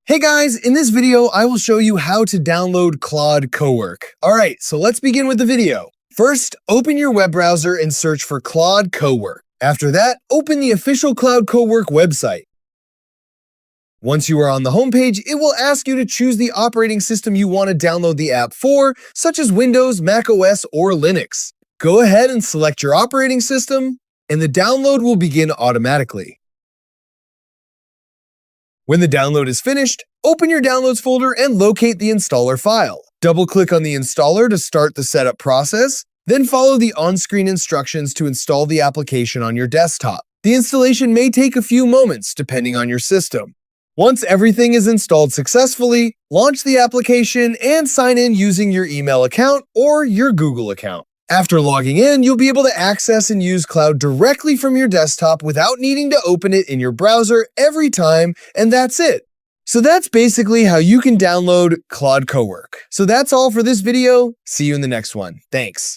Hey guys, in this video, I will show you how to download Claude CoWork. All right, so let's begin with the video. First, open your web browser and search for Claude CoWork. After that, open the official Claude CoWork website. Once you are on the homepage, it will ask you to choose the operating system you want to download the app for, such as Windows, Mac OS, or Linux. Go ahead and select your operating system, and the download will begin automatically. When the download is finished, open your Downloads folder and locate the installer file. Double-click on the installer to start the setup process, then follow the on-screen instructions to install the application on your desktop. The installation may take a few moments, depending on your system. Once everything is installed successfully, launch the application and sign in using your email account or your Google account. After logging in, you'll be able to access and use Claude directly from your desktop without needing to open it in your browser every time, and that's it. So that's basically how you can download Claude CoWork. So that's all for this video. See you in the next one. Thanks.